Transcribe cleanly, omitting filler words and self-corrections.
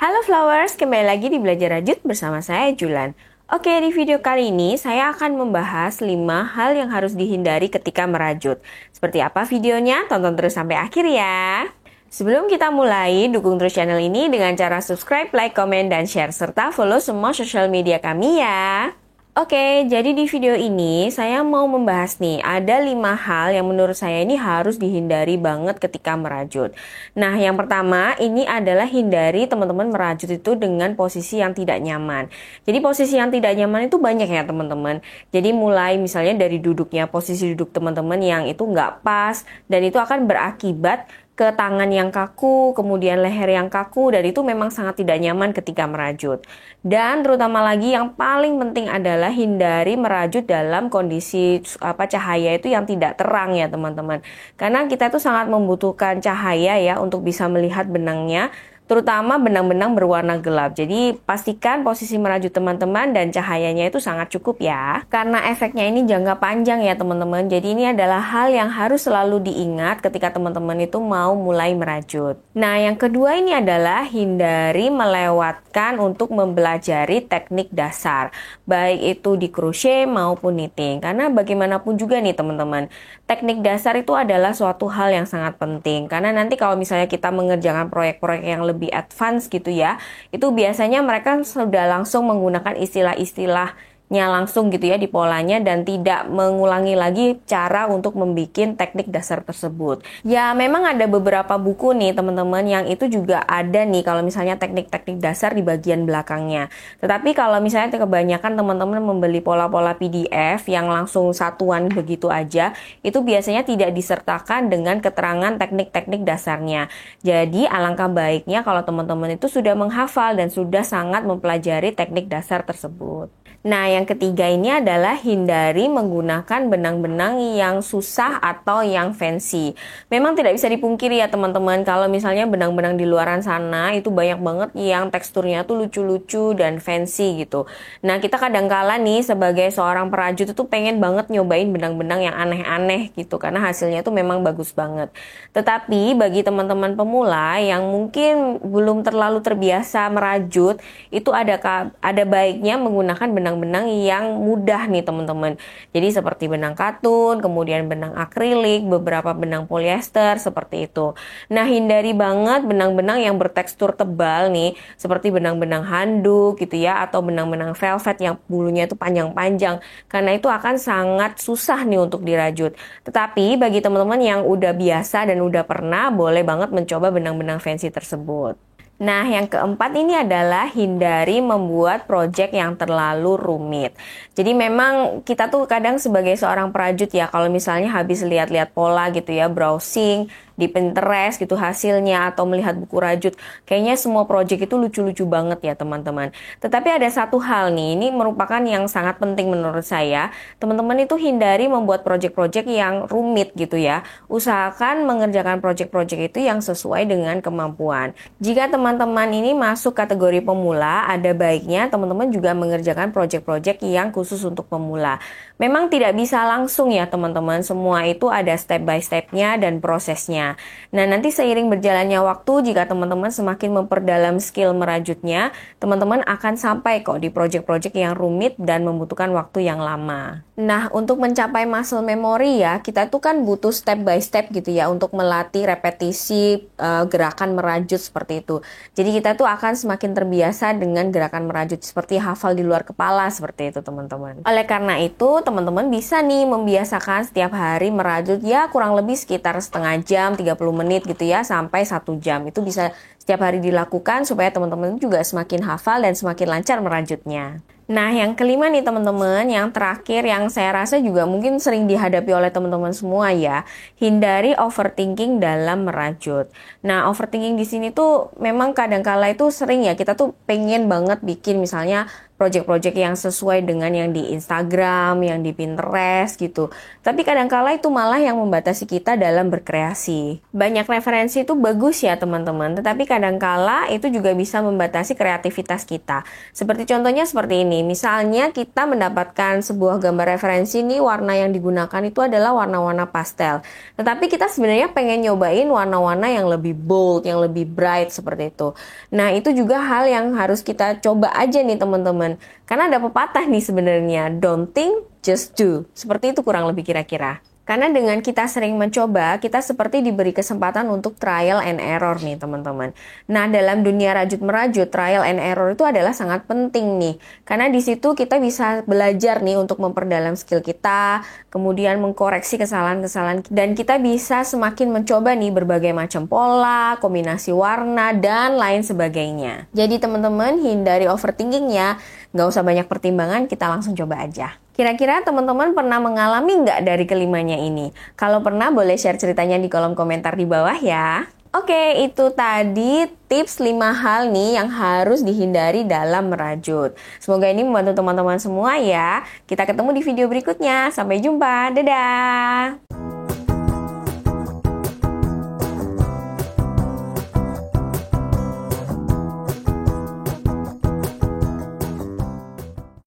Halo Flowers, kembali lagi di Belajar Rajut bersama saya Julan. Oke, di video kali ini saya akan membahas 5 hal yang harus dihindari ketika merajut. Seperti apa videonya? Tonton terus sampai akhir ya. Sebelum kita mulai, dukung terus channel ini dengan cara subscribe, like, komen, dan share. Serta follow semua sosial media kami ya. Oke, jadi di video ini saya mau membahas nih, ada 5 hal yang menurut saya ini harus dihindari banget ketika merajut. Nah, yang pertama ini adalah hindari teman-teman merajut itu dengan posisi yang tidak nyaman. Jadi posisi yang tidak nyaman itu banyak ya teman-teman. Jadi mulai misalnya dari duduknya, posisi duduk teman-teman yang itu nggak pas, dan itu akan berakibat ke tangan yang kaku, kemudian leher yang kaku, dan itu memang sangat tidak nyaman ketika merajut. Dan terutama lagi yang paling penting adalah hindari merajut dalam kondisi cahaya itu yang tidak terang ya teman-teman. Karena kita itu sangat membutuhkan cahaya ya untuk bisa melihat benangnya, terutama benang-benang berwarna gelap. Jadi pastikan posisi merajut teman-teman dan cahayanya itu sangat cukup ya. Karena efeknya ini jangka panjang ya teman-teman. Jadi ini adalah hal yang harus selalu diingat ketika teman-teman itu mau mulai merajut. Nah, yang kedua ini adalah hindari melewatkan untuk mempelajari teknik dasar. Baik itu di crochet maupun knitting. Karena bagaimanapun juga nih teman-teman, teknik dasar itu adalah suatu hal yang sangat penting. Karena nanti kalau misalnya kita mengerjakan proyek-proyek yang lebih advance gitu ya, itu biasanya mereka sudah langsung menggunakan istilah-istilahnya langsung gitu ya di polanya dan tidak mengulangi lagi cara untuk membuat teknik dasar tersebut. Ya memang ada beberapa buku nih teman-teman yang itu juga ada nih kalau misalnya teknik-teknik dasar di bagian belakangnya. Tetapi kalau misalnya kebanyakan teman-teman membeli pola-pola PDF yang langsung satuan begitu aja, itu biasanya tidak disertakan dengan keterangan teknik-teknik dasarnya. Jadi alangkah baiknya kalau teman-teman itu sudah menghafal dan sudah sangat mempelajari teknik dasar tersebut. Nah, yang ketiga ini adalah hindari menggunakan benang-benang yang susah atau yang fancy. Memang tidak bisa dipungkiri ya teman-teman, kalau misalnya benang-benang di luaran sana itu banyak banget yang teksturnya tuh lucu-lucu dan fancy gitu. Nah, kita kadangkala nih sebagai seorang perajut itu pengen banget nyobain benang-benang yang aneh-aneh gitu, karena hasilnya tuh memang bagus banget. Tetapi bagi teman-teman pemula yang mungkin belum terlalu terbiasa merajut, itu ada baiknya menggunakan benang-benang yang mudah nih teman-teman. Jadi seperti benang katun, kemudian benang akrilik, beberapa benang polyester seperti itu. Nah, hindari banget benang-benang yang bertekstur tebal nih, seperti benang-benang handuk gitu ya, atau benang-benang velvet yang bulunya itu panjang-panjang, karena itu akan sangat susah nih untuk dirajut. Tetapi bagi teman-teman yang udah biasa dan udah pernah, boleh banget mencoba benang-benang fancy tersebut. Nah, yang keempat ini adalah hindari membuat proyek yang terlalu rumit. Jadi memang kita tuh kadang sebagai seorang perajut ya, kalau misalnya habis lihat-lihat pola gitu ya, browsing di Pinterest gitu hasilnya atau melihat buku rajut, kayaknya semua proyek itu lucu-lucu banget ya teman-teman. Tetapi ada satu hal nih, ini merupakan yang sangat penting menurut saya. Teman-teman itu hindari membuat proyek-proyek yang rumit gitu ya. Usahakan mengerjakan proyek-proyek itu yang sesuai dengan kemampuan. Jika teman-teman ini masuk kategori pemula, ada baiknya teman-teman juga mengerjakan proyek-proyek yang khusus untuk pemula. Memang tidak bisa langsung ya teman-teman, semua itu ada step by stepnya dan prosesnya. Nah, nanti seiring berjalannya waktu, jika teman-teman semakin memperdalam skill merajutnya, teman-teman akan sampai kok di proyek-proyek yang rumit dan membutuhkan waktu yang lama. Nah, untuk mencapai muscle memory ya, kita tuh kan butuh step by step gitu ya untuk melatih repetisi gerakan merajut seperti itu. Jadi kita tuh akan semakin terbiasa dengan gerakan merajut seperti hafal di luar kepala seperti itu teman-teman. Oleh karena itu, teman-teman bisa nih membiasakan setiap hari merajut ya kurang lebih sekitar setengah jam, 30 menit gitu ya, sampai 1 jam. Itu bisa setiap hari dilakukan supaya teman-teman juga semakin hafal dan semakin lancar merajutnya. Nah, yang kelima nih teman-teman, yang terakhir yang saya rasa juga mungkin sering dihadapi oleh teman-teman semua ya, hindari overthinking dalam merajut. Nah, overthinking di sini tuh memang kadang-kala itu sering ya, kita tuh pengen banget bikin misalnya project-project yang sesuai dengan yang di Instagram, yang di Pinterest gitu. Tapi kadangkala itu malah yang membatasi kita dalam berkreasi. Banyak referensi itu bagus ya teman-teman, tetapi kadangkala itu juga bisa membatasi kreativitas kita. Seperti contohnya seperti ini, misalnya kita mendapatkan sebuah gambar referensi nih, warna yang digunakan itu adalah warna-warna pastel. Tetapi kita sebenarnya pengen nyobain warna-warna yang lebih bold, yang lebih bright seperti itu. Nah, itu juga hal yang harus kita coba aja nih teman-teman. Karena ada pepatah nih sebenarnya, don't think, just do. Seperti itu kurang lebih kira-kira. Karena dengan kita sering mencoba, kita seperti diberi kesempatan untuk trial and error nih teman-teman. Nah, dalam dunia rajut-merajut, trial and error itu adalah sangat penting nih. Karena di situ kita bisa belajar nih untuk memperdalam skill kita, kemudian mengkoreksi kesalahan-kesalahan, dan kita bisa semakin mencoba nih berbagai macam pola, kombinasi warna, dan lain sebagainya. Jadi teman-teman, hindari overthinking ya. Nggak usah banyak pertimbangan, kita langsung coba aja. Kira-kira teman-teman pernah mengalami nggak dari kelimanya ini? Kalau pernah, boleh share ceritanya di kolom komentar di bawah ya. Oke, itu tadi tips 5 hal nih yang harus dihindari dalam merajut. Semoga ini membantu teman-teman semua ya. Kita ketemu di video berikutnya. Sampai jumpa. Dadah!